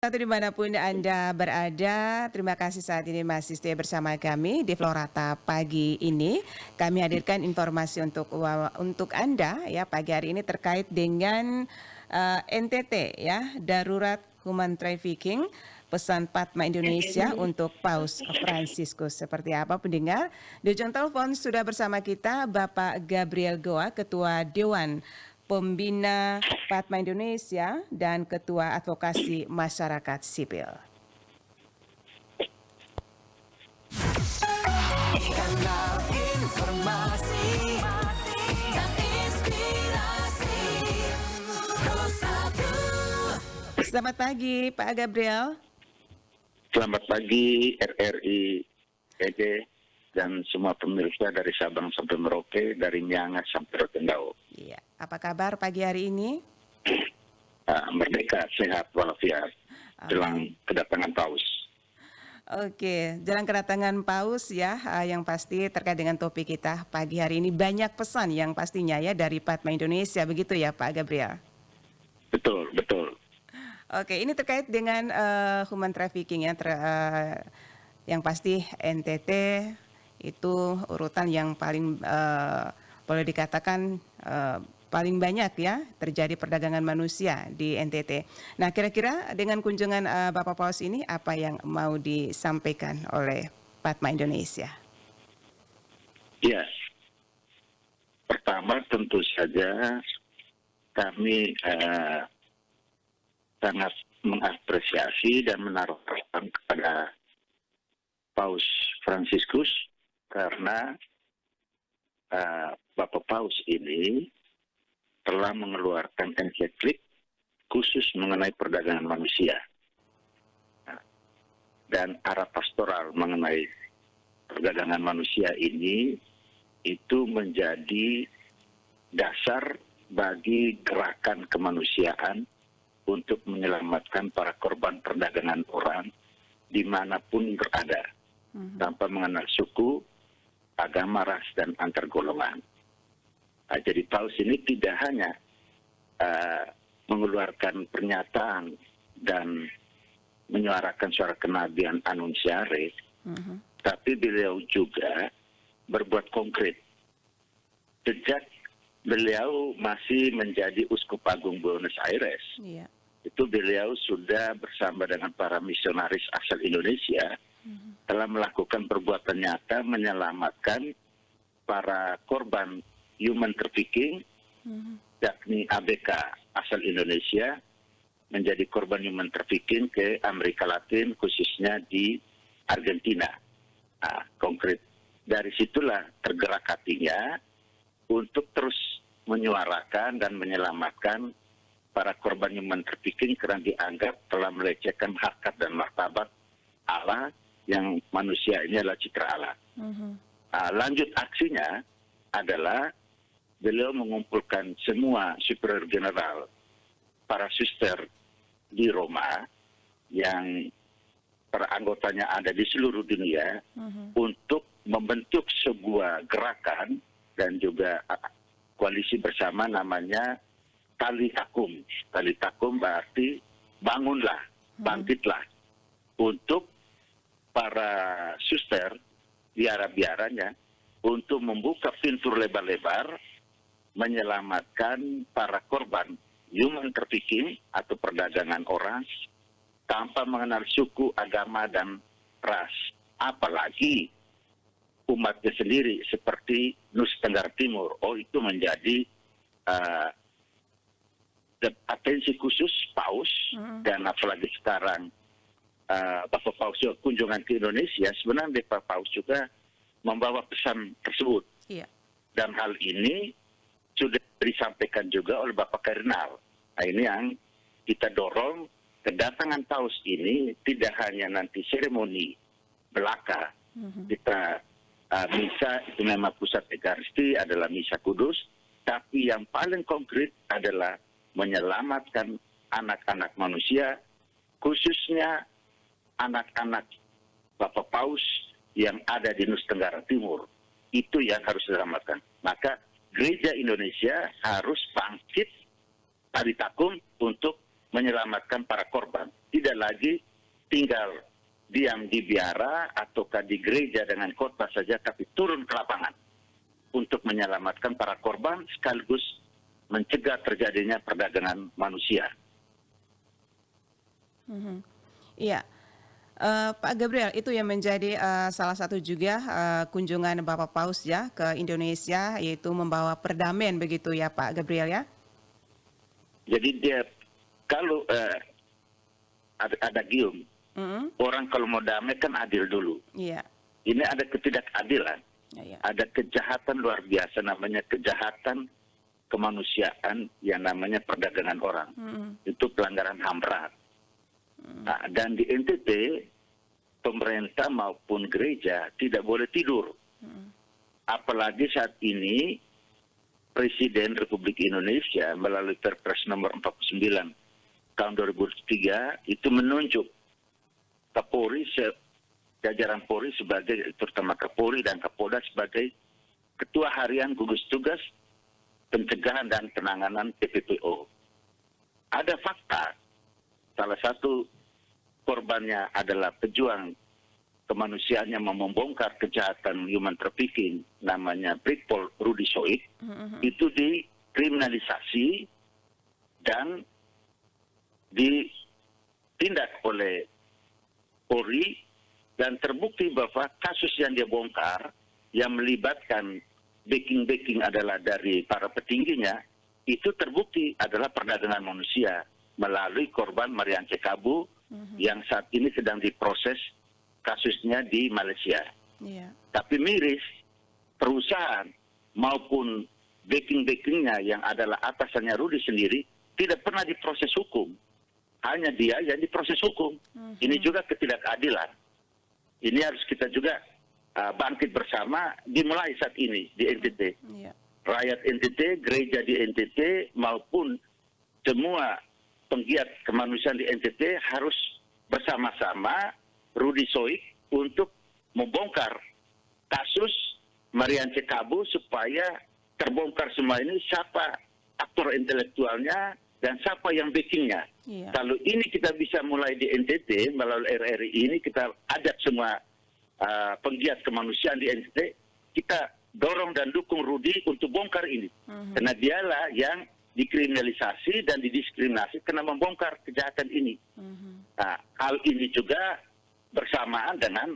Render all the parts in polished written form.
Satu dimanapun Anda berada, terima kasih saat ini masih stay bersama kami di Florata pagi ini. Kami hadirkan informasi untuk Anda ya pagi hari ini terkait dengan NTT ya, darurat human trafficking, pesan Padma Indonesia untuk Paus Franciscus. Seperti apa pendengar? Di ujung telepon sudah bersama kita Bapak Gabriel Goa, Ketua Dewan Pembina Padma Indonesia dan Ketua Advokasi Masyarakat Sipil. Kanal informasi dan inspirasi Pro1. Selamat pagi Pak Gabriel. Selamat pagi RRI PJ dan semua pemirsa dari Sabang sampai Merauke, dari Miangas sampai Rotendao. Iya, apa kabar pagi hari ini? Merdeka, sehat, walafiat, jelang kedatangan Paus. Oke, jelang kedatangan Paus ya, yang pasti terkait dengan topik kita pagi hari ini banyak pesan yang pastinya ya dari Padma Indonesia, begitu ya Pak Gabriel? Betul, betul. Oke, ini terkait dengan human trafficking ya, yang pasti NTT itu urutan yang paling boleh dikatakan paling banyak ya terjadi perdagangan manusia di NTT. Nah, kira-kira dengan kunjungan Bapak Paus ini apa yang mau disampaikan oleh Padma Indonesia? Ya, pertama tentu saja kami sangat mengapresiasi dan menaruh harapan kepada Paus Franciscus karena Bapak Paus ini telah mengeluarkan enkliklik khusus mengenai perdagangan manusia. Dan arah pastoral mengenai perdagangan manusia ini itu menjadi dasar bagi gerakan kemanusiaan untuk menyelamatkan para korban perdagangan orang dimanapun berada, tanpa mengenal suku, agama, ras, dan antar golongan. Jadi Paus ini tidak hanya mengeluarkan pernyataan dan menyuarakan suara kenabian Annunciare, tapi beliau juga berbuat konkret. Sejak beliau masih menjadi Uskup Agung Buenos Aires, itu beliau sudah bersama dengan para misionaris asal Indonesia telah melakukan perbuatan nyata menyelamatkan para korban human trafficking, yakni ABK asal Indonesia menjadi korban human trafficking ke Amerika Latin, khususnya di Argentina. Konkret. Dari situlah tergerak hatinya untuk terus menyuarakan dan menyelamatkan para korban human trafficking karena dianggap telah melecehkan harkat dan martabat Allah yang manusia ini adalah citra Allah. Lanjut aksinya adalah beliau mengumpulkan semua superior general, para suster di Roma yang para anggotanya ada di seluruh dunia untuk membentuk sebuah gerakan dan juga koalisi bersama namanya Tali Takum. Tali Takum berarti bangunlah, bangkitlah, untuk para suster biara-biaranya untuk membuka pintu lebar-lebar menyelamatkan para korban human trafficking atau perdagangan orang tanpa mengenal suku, agama, dan ras. Apalagi umatnya sendiri seperti Nusa Tenggara Timur. Itu menjadi atensi khusus Paus, dan apalagi sekarang Bapak Paus kunjungan ke Indonesia, sebenarnya Bapak Paus juga membawa pesan tersebut. Dan hal ini sudah disampaikan juga oleh Bapak Kardinal. Ini yang kita dorong, kedatangan Paus ini tidak hanya nanti seremoni belaka. Kita misa itu memang pusat Ekaristi adalah misa kudus, tapi yang paling konkret adalah menyelamatkan anak-anak manusia, khususnya anak-anak Bapak Paus yang ada di Nusa Tenggara Timur. Itu yang harus diselamatkan. Maka Gereja Indonesia harus bangkit tali takum untuk menyelamatkan para korban. tidak lagi tinggal diam di biara ataukah di gereja dengan khotbah saja, tapi turun ke lapangan untuk menyelamatkan para korban sekaligus mencegah terjadinya perdagangan manusia. Iya. Pak Gabriel, itu yang menjadi salah satu juga kunjungan Bapak Paus ya ke Indonesia, yaitu membawa perdamaian begitu ya Pak Gabriel ya? Jadi dia kalau ada gium, orang kalau mau damai kan adil dulu. Iya. Ini ada ketidakadilan, Iya. ada kejahatan luar biasa, namanya kejahatan kemanusiaan yang namanya perdagangan orang. Itu pelanggaran HAM berat. Nah, dan di NTT, pemerintah maupun gereja tidak boleh tidur. Apalagi saat ini, Presiden Republik Indonesia melalui Perpres nomor 49 tahun 2003 itu menunjuk Kapolri, jajaran Polri sebagai, terutama Kapolri dan Kapolda sebagai Ketua Harian Gugus Tugas Pencegahan dan Penanganan TPPO. Ada fakta, salah satu korbannya adalah pejuang kemanusiaan yang membongkar kejahatan human trafficking, namanya Brigpol Rudy Soik, itu dikriminalisasi dan ditindak oleh Polri, dan terbukti bahwa kasus yang dia bongkar yang melibatkan backing adalah dari para petingginya, itu terbukti adalah perdagangan manusia melalui korban Marian Cekabu yang saat ini sedang diproses kasusnya di Malaysia. Tapi miris, perusahaan maupun backing-nya yang adalah atasannya Rudy sendiri tidak pernah diproses hukum. Hanya dia yang diproses hukum. Ini juga ketidakadilan. Ini harus kita juga bangkit bersama, dimulai saat ini di NTT. Rakyat NTT, gereja di NTT, maupun semua penggiat kemanusiaan di NTT harus bersama-sama Rudy Soik untuk membongkar kasus Marian Cekabu supaya terbongkar semua ini, siapa aktor intelektualnya dan siapa yang backingnya. Kalau ini kita bisa mulai di NTT melalui RRI ini, kita ajak semua penggiat kemanusiaan di NTT, kita dorong dan dukung Rudy untuk bongkar ini. Karena dialah yang dikriminalisasi dan didiskriminasi karena membongkar kejahatan ini. Nah, hal ini juga bersamaan dengan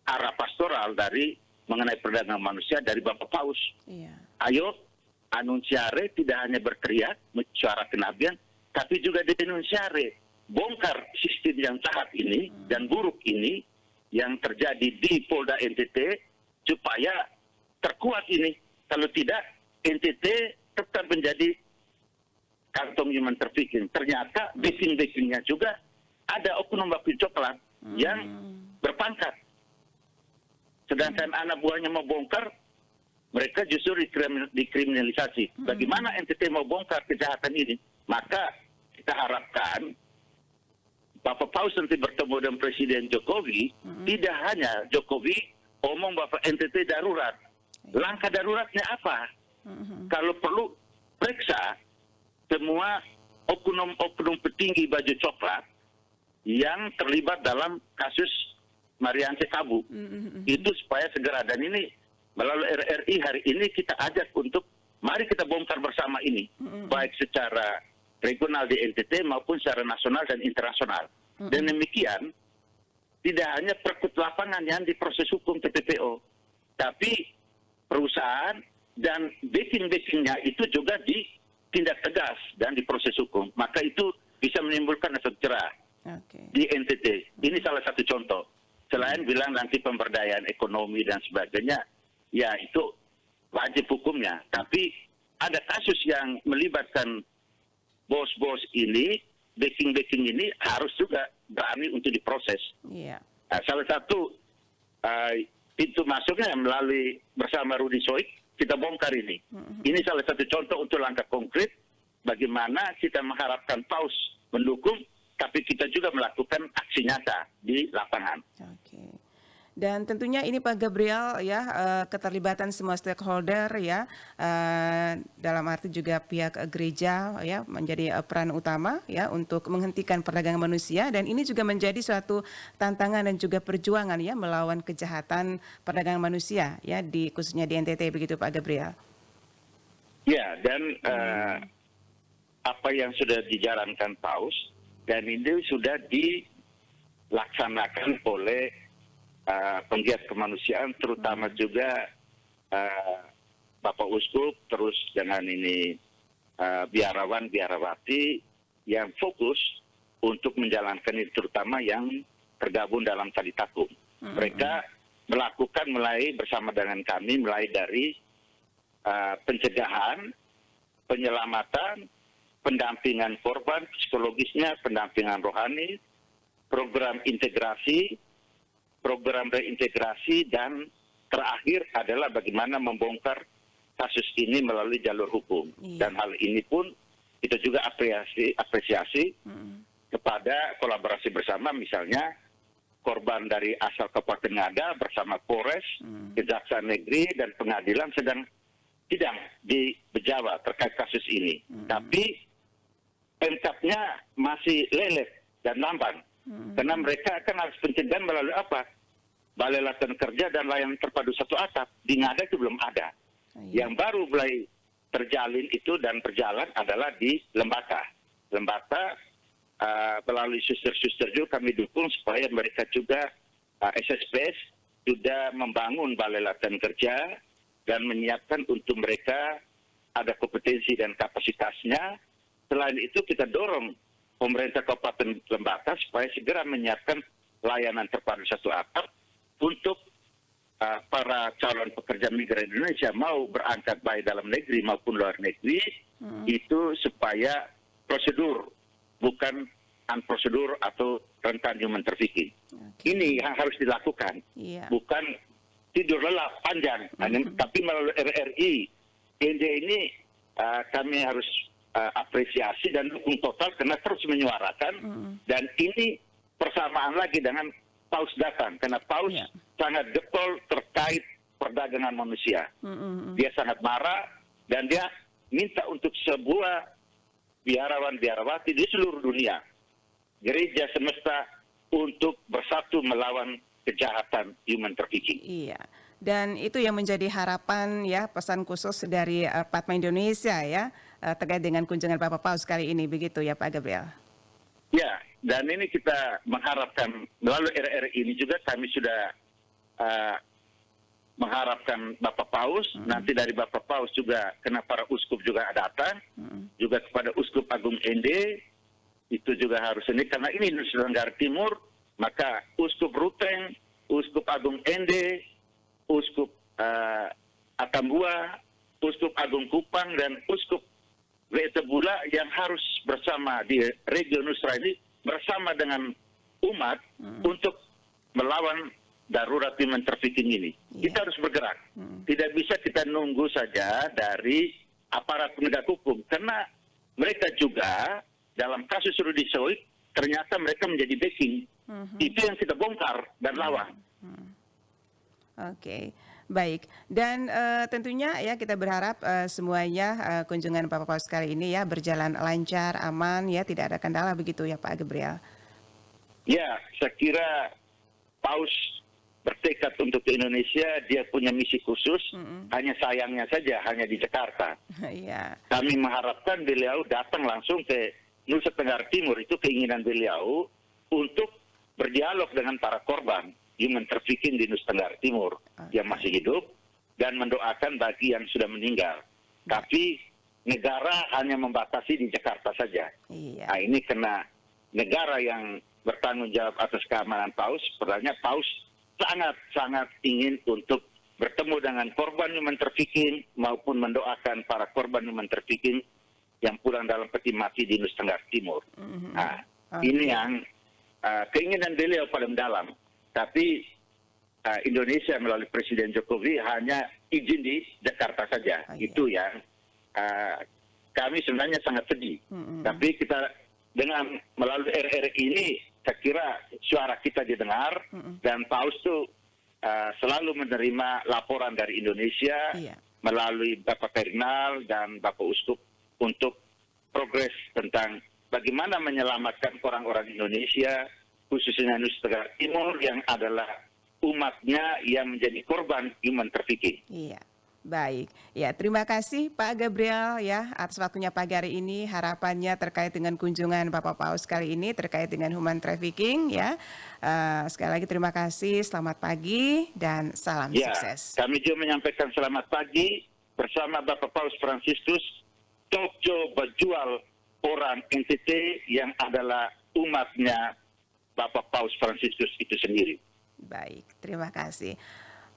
arah pastoral dari mengenai perdagangan manusia dari Bapak Paus. Ayo, anunsiare tidak hanya berteriak, suara kenabian, tapi juga denunsiare. Bongkar sistem yang jahat ini dan buruk ini yang terjadi di Polda NTT supaya terkuat ini. Kalau tidak, NTT tetap menjadi kantong human trafficking. Ternyata backing-backingnya juga ada oknum bakti coklat yang berpangkat. Sedangkan anak buahnya mau bongkar, mereka justru dikriminalisasi. Bagaimana NTT mau bongkar kejahatan ini? Maka kita harapkan Bapak Paus nanti bertemu dengan Presiden Jokowi, tidak hanya Jokowi omong bahwa NTT darurat. Langkah daruratnya apa? Kalau perlu periksa semua oknum-oknum petinggi baju coklat yang terlibat dalam kasus Marian Cekabu. Itu supaya segera, dan ini melalui RRI hari ini kita ajak untuk mari kita bongkar bersama ini, baik secara regional di NTT maupun secara nasional dan internasional. Dan demikian, tidak hanya perkut lapangan yang diproses hukum TPPO, tapi perusahaan dan backing-backingnya itu juga ditindak tegas dan diproses hukum. Maka itu bisa menimbulkan efek jerah di NTT. Ini salah satu contoh. Selain bilang nanti pemberdayaan ekonomi dan sebagainya, ya itu wajib hukumnya. Tapi ada kasus yang melibatkan bos-bos ini, backing ini harus juga berani untuk diproses. Nah, salah satu pintu masuknya melalui bersama Rudy Soik, kita bongkar ini. Ini salah satu contoh untuk langkah konkret bagaimana kita mengharapkan Paus mendukung, tapi kita juga melakukan aksi nyata di lapangan. Dan tentunya ini Pak Gabriel ya, keterlibatan semua stakeholder ya, dalam arti juga pihak gereja ya menjadi peran utama ya untuk menghentikan perdagangan manusia, dan ini juga menjadi suatu tantangan dan juga perjuangan ya melawan kejahatan perdagangan manusia ya khususnya di NTT, begitu Pak Gabriel. Ya, dan apa yang sudah dijalankan Paus dan ini sudah dilaksanakan oleh penggiat kemanusiaan, terutama juga Bapak Uskup, terus dengan ini biarawan, biarawati yang fokus untuk menjalankan ini, terutama yang tergabung dalam Tali Takum. Mereka melakukan bersama dengan kami, mulai dari pencegahan, penyelamatan, pendampingan korban, psikologisnya, pendampingan rohani, program integrasi, program reintegrasi, dan terakhir adalah bagaimana membongkar kasus ini melalui jalur hukum. Dan hal ini pun kita juga apresiasi kepada kolaborasi bersama, misalnya korban dari asal Kabupaten Ngada bersama Polres, Kejaksaan Negeri, dan pengadilan sedang sidang di Bejawa terkait kasus ini. Tapi pengungkapnya masih lelet dan lamban. Karena mereka akan harus pencegahan melalui apa? Balai Latihan Kerja dan Layanan Terpadu Satu Atap. Di Ngada itu belum ada. Yang baru mulai terjalin itu dan berjalan adalah di Lembata. Lembata melalui suster-suster juga kami dukung supaya mereka juga SSPS sudah membangun Balai Latihan Kerja dan menyiapkan untuk mereka ada kompetensi dan kapasitasnya. Selain itu kita dorong pemerintah Kabupaten Lembata supaya segera menyiapkan layanan terpadu satu atap untuk para calon pekerja migran Indonesia mau berangkat baik dalam negeri maupun luar negeri, itu supaya prosedur, bukan unprosedur atau rentan human trafficking. Ini yang harus dilakukan, bukan tidur lelap panjang, tapi melalui RRI. ND ini kami harus apresiasi dan dukung total karena terus menyuarakan, dan ini persamaan lagi dengan Paus datang, karena Paus sangat getol terkait perdagangan manusia. Dia sangat marah dan dia minta untuk sebuah biarawan-biarawati di seluruh dunia, gereja semesta, untuk bersatu melawan kejahatan human trafficking. Iya. Dan itu yang menjadi harapan ya, pesan khusus dari Padma Indonesia ya, terkait dengan kunjungan Bapak Paus kali ini, begitu ya Pak Gabriel? Ya, dan ini kita mengharapkan melalui RRI ini juga kami sudah mengharapkan Bapak Paus, nanti dari Bapak Paus juga kena para uskup juga datang, juga kepada Uskup Agung ND, itu juga harus ini, karena ini Nusa Tenggara Timur, maka Uskup Ruteng, Uskup Agung ND, Uskup Atambua, Uskup Agung Kupang, dan Uskup Wetabula yang harus bersama di region Nusra ini bersama dengan umat untuk melawan darurat human trafficking ini. Kita harus bergerak. Tidak bisa kita nunggu saja dari aparat penegak hukum, karena mereka juga dalam kasus Rudy Soik ternyata mereka menjadi backing. Itu yang kita bongkar dan lawan. Oke. Baik, dan tentunya ya kita berharap semuanya kunjungan Bapak Paus kali ini ya berjalan lancar, aman ya, tidak ada kendala, begitu ya Pak Gabriel? Ya, saya kira Paus bertekad untuk ke Indonesia, dia punya misi khusus, hanya sayangnya saja hanya di Jakarta. Kami mengharapkan beliau datang langsung ke Nusa Tenggara Timur, itu keinginan beliau untuk berdialog dengan para korban human trafficking di Nusa Tenggara Timur yang masih hidup dan mendoakan bagi yang sudah meninggal. Tapi negara hanya membatasi di Jakarta saja. Nah, ini karena negara yang bertanggung jawab atas keamanan Paus, sebenarnya Paus sangat ingin untuk bertemu dengan korban human trafficking maupun mendoakan para korban human trafficking yang pulang dalam peti mati di Nusa Tenggara Timur. Nah, ini yang keinginan beliau paling dalam. Tapi Indonesia melalui Presiden Jokowi hanya izin di Jakarta saja. Itu yang kami sebenarnya sangat sedih. Tapi kita dengan melalui RRI ini, saya kira suara kita didengar, dan Paus itu selalu menerima laporan dari Indonesia melalui Bapak Kardinal dan Bapak Uskup untuk progres tentang bagaimana menyelamatkan orang-orang Indonesia, khususnya Nusa Tenggara Timur yang adalah umatnya yang menjadi korban human trafficking. Iya. Baik, ya terima kasih Pak Gabriel ya atas waktunya pagi hari ini. Harapannya terkait dengan kunjungan Bapak Paus kali ini terkait dengan human trafficking ya. Sekali lagi terima kasih, selamat pagi dan salam sukses. Kami juga menyampaikan selamat pagi bersama Bapak Paus Fransiskus. Tokyo berjual orang NTT yang adalah umatnya Bapak Paus Fransiskus itu sendiri. Baik, terima kasih.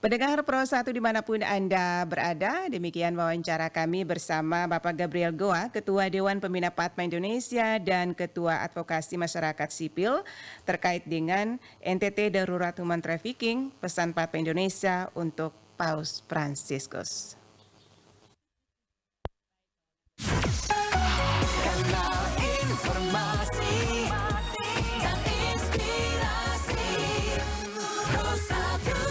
Pendengar Pro 1 dimanapun Anda berada, demikian wawancara kami bersama Bapak Gabriel Goa, Ketua Dewan Pembina Padma Indonesia dan Ketua Advokasi Masyarakat Sipil terkait dengan NTT Darurat Human Trafficking, pesan Padma Indonesia untuk Paus Fransiskus. Kanal informasi dan inspirasi Pro 1.